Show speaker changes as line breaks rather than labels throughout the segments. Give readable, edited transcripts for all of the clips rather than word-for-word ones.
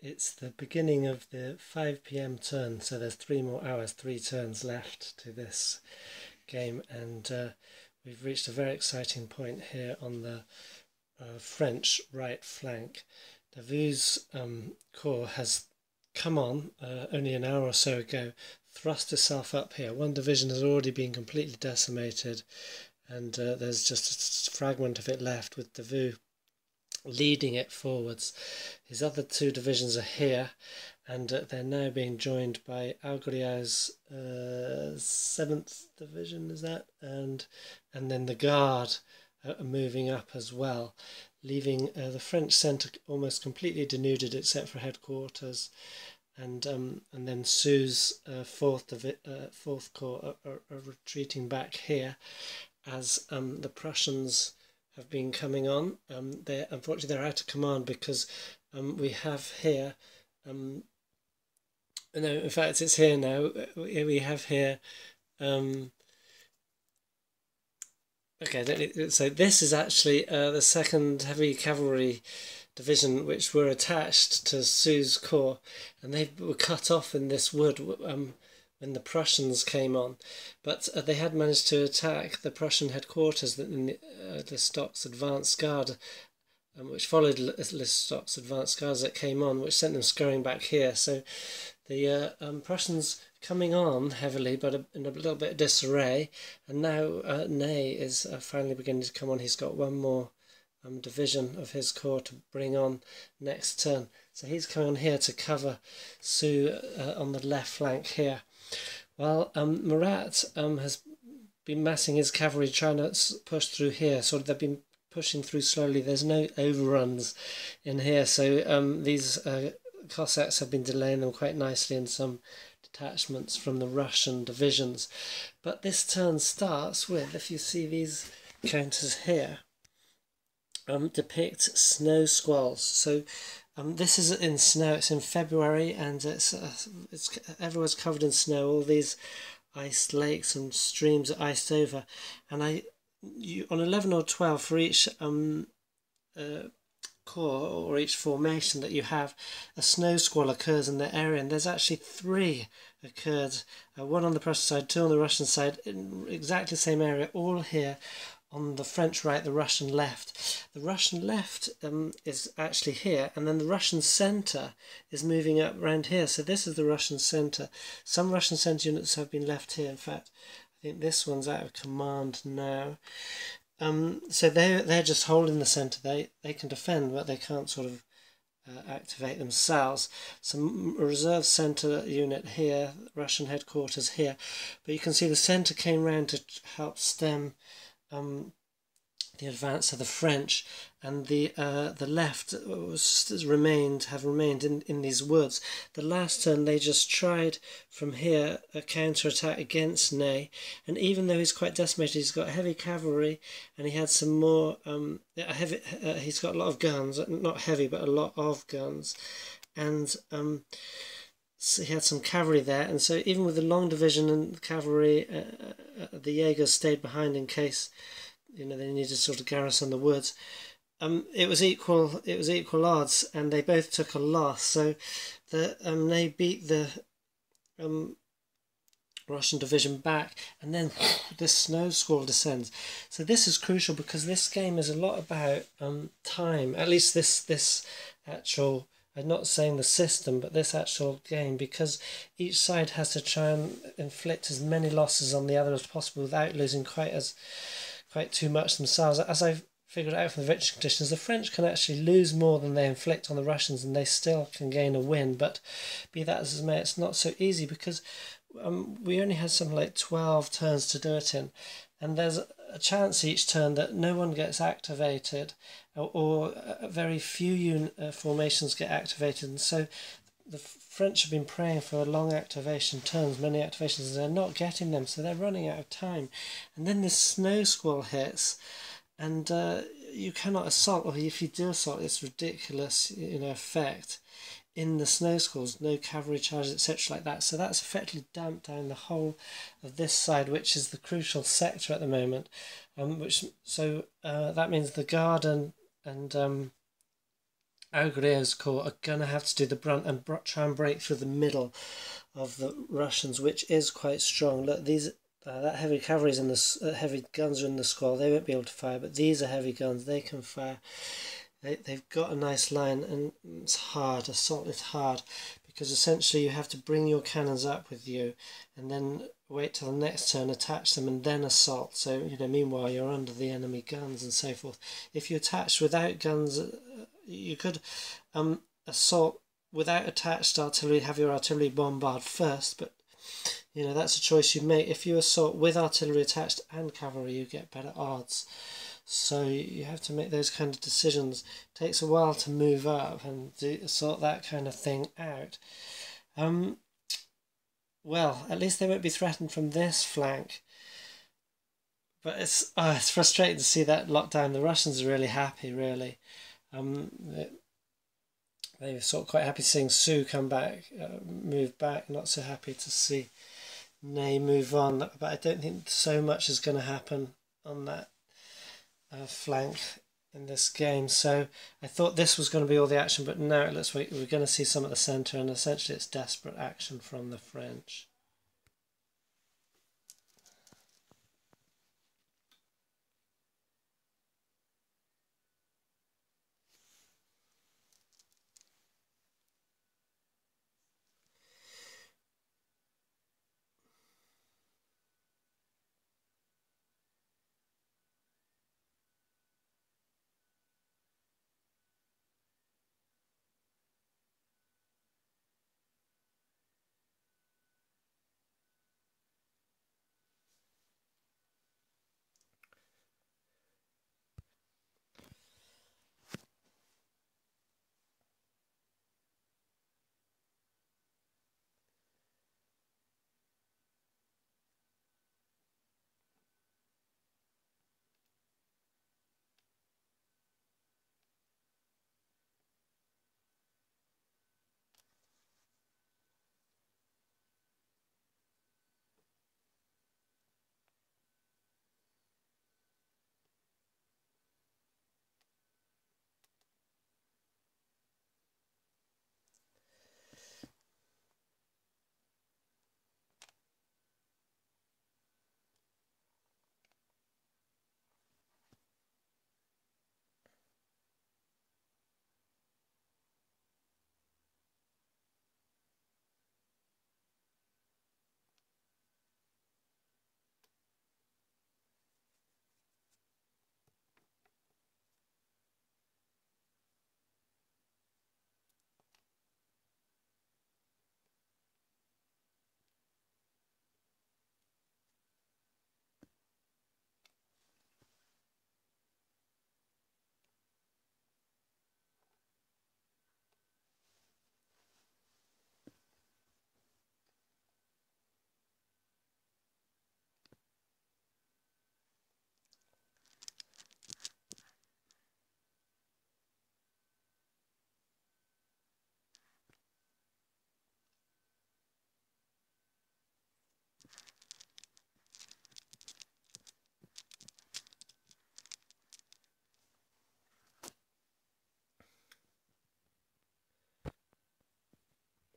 It's the beginning of the 5 p.m. turn, so there's 3 more hours, 3 turns left to this game, and we've reached a very exciting point here on the French right flank. Davout's corps has come on only an hour or so ago, thrust itself up here. One division has already been completely decimated, and there's just a fragment of it left with Davout leading it forwards. His other two divisions are here, and they're now being joined by Eylau 7th Division, is that? And then the Guard are moving up as well, leaving the French centre almost completely denuded except for headquarters. And then Sue's fourth corps are retreating back here as the Prussians have been coming on. Unfortunately they're out of command because we have here no, in fact it's here now. We have here okay, so this is actually the 2nd Heavy Cavalry Division, which were attached to Sue's corps, and they were cut off in this wood when the Prussians came on, but they had managed to attack the Prussian headquarters in the Stock's advance guard, which followed Stock's advance guards that came on, which sent them scurrying back here. So the Prussians coming on heavily, but in a little bit of disarray, and now Ney is finally beginning to come on. He's got one more division of his corps to bring on next turn, so he's coming on here to cover Sue on the left flank here. Well, Murat has been massing his cavalry, trying to push through here. Sort of, they've been pushing through slowly. There's no overruns in here, so these Cossacks have been delaying them quite nicely in some detachments from the Russian divisions. But this turn starts with, if you see these counters here, depict snow squalls. So this is in snow. It's in February, and it's everywhere's covered in snow. All these iced lakes and streams are iced over, and on 11 or 12 for each corps or each formation that you have, a snow squall occurs in the area, and there's actually 3 occurred. One on the Prussian side, 2 on the Russian side, in exactly the same area, all here on the French right, the Russian left. The Russian left is actually here, and then the Russian centre is moving up around here. So this is the Russian centre. Some Russian centre units have been left here. In fact, I think this one's out of command now. So they're just holding the centre. They can defend, but they can't sort of activate themselves. Some reserve centre unit here, Russian headquarters here. But you can see the centre came round to help stem the advance of the French, and the left have remained in these woods. The last turn they just tried from here a counter-attack against Ney, and even though he's quite decimated, he's got heavy cavalry, and he had some more he's got a lot of guns, not heavy but a lot of guns, and so he had some cavalry there, and so even with the long division and the cavalry, the Jaegers stayed behind in case they needed to sort of garrison the woods. It was equal odds, and they both took a loss. So they beat the Russian division back, and then this snow squall descends. So this is crucial because this game is a lot about time. At least this actual, I'm not saying the system, but this actual game, because each side has to try and inflict as many losses on the other as possible without losing quite too much themselves. As I've figured out from the victory conditions, the French can actually lose more than they inflict on the Russians, and they still can gain a win. But be that as it may, it's not so easy because we only had something like 12 turns to do it in, and there's a chance each turn that no one gets activated, or very few formations get activated, and so the French have been praying for long activation turns, many activations, and they're not getting them, so they're running out of time. And then this snow squall hits, and you cannot assault, or if you do assault, it's ridiculous, effect in the snow squalls, no cavalry charges, etc. like that. So that's effectively damped down the whole of this side, which is the crucial sector at the moment. That means the Guard and Ogrio's corps are going to have to do the brunt and try and break through the middle of the Russians, which is quite strong. Look, these that heavy cavalry's in the heavy guns are in the square. They won't be able to fire, but these are heavy guns. They can fire. They've got a nice line, and it's hard. Assault is hard because essentially you have to bring your cannons up with you, and then wait till the next turn, attach them, and then assault. So meanwhile you're under the enemy guns and so forth. If you attach without guns, you could assault without attached artillery, have your artillery bombard first, but that's a choice you make. If you assault with artillery attached and cavalry, you get better odds. So you have to make those kind of decisions. It takes a while to move up and sort that kind of thing out. Well, at least they won't be threatened from this flank. But it's frustrating to see that lockdown. The Russians are really happy, really. They're sort of quite happy seeing Sue come back, move back. Not so happy to see Ney move on. But I don't think so much is going to happen on that flank in this game. So I thought this was going to be all the action, but now it looks like we're going to see some at the centre, and essentially it's desperate action from the French.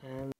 And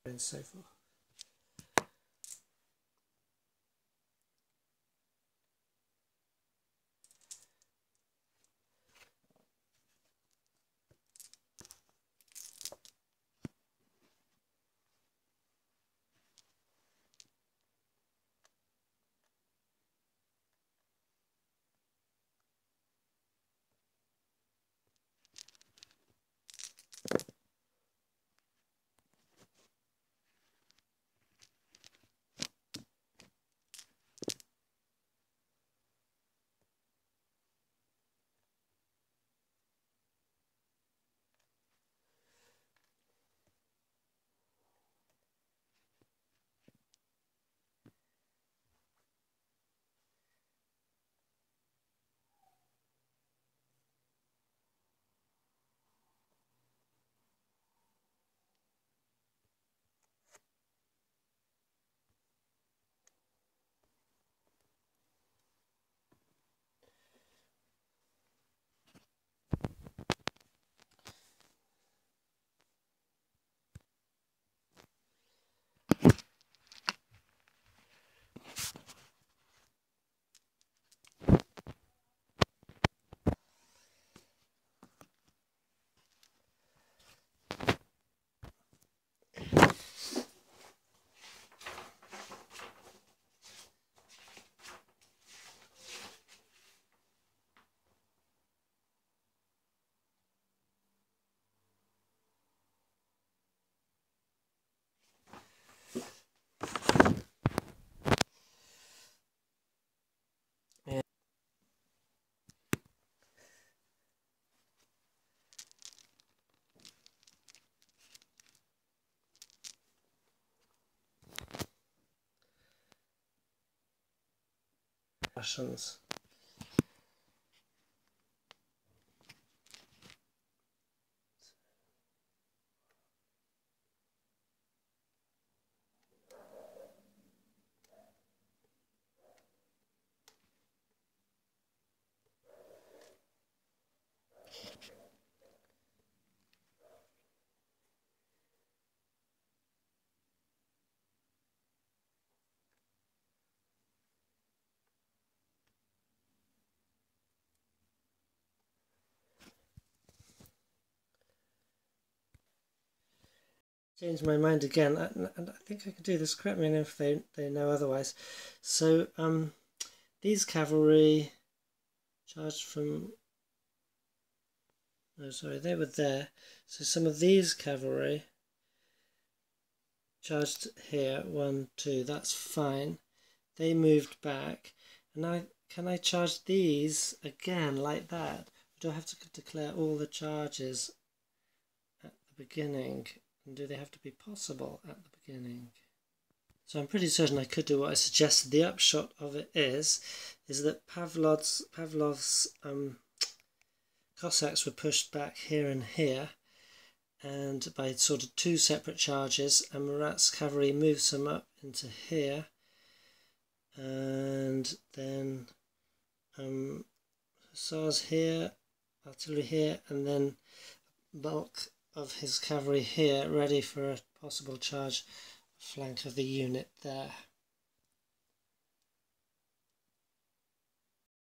and so forth. Russians. Changed my mind again, and I think I could do this. Correct me if they know otherwise. So these cavalry charged from. No, sorry, they were there. So some of these cavalry charged here. 1, 2. That's fine. They moved back, and can I charge these again like that? Or do I have to declare all the charges at the beginning? And do they have to be possible at the beginning? So I'm pretty certain I could do what I suggested. The upshot of it is that Pavlov's Cossacks were pushed back here and here, and by sort of 2 separate charges, and Murat's cavalry moves them up into here, and then hussars here, artillery here, and then bulk of his cavalry here, ready for a possible charge flank of the unit there.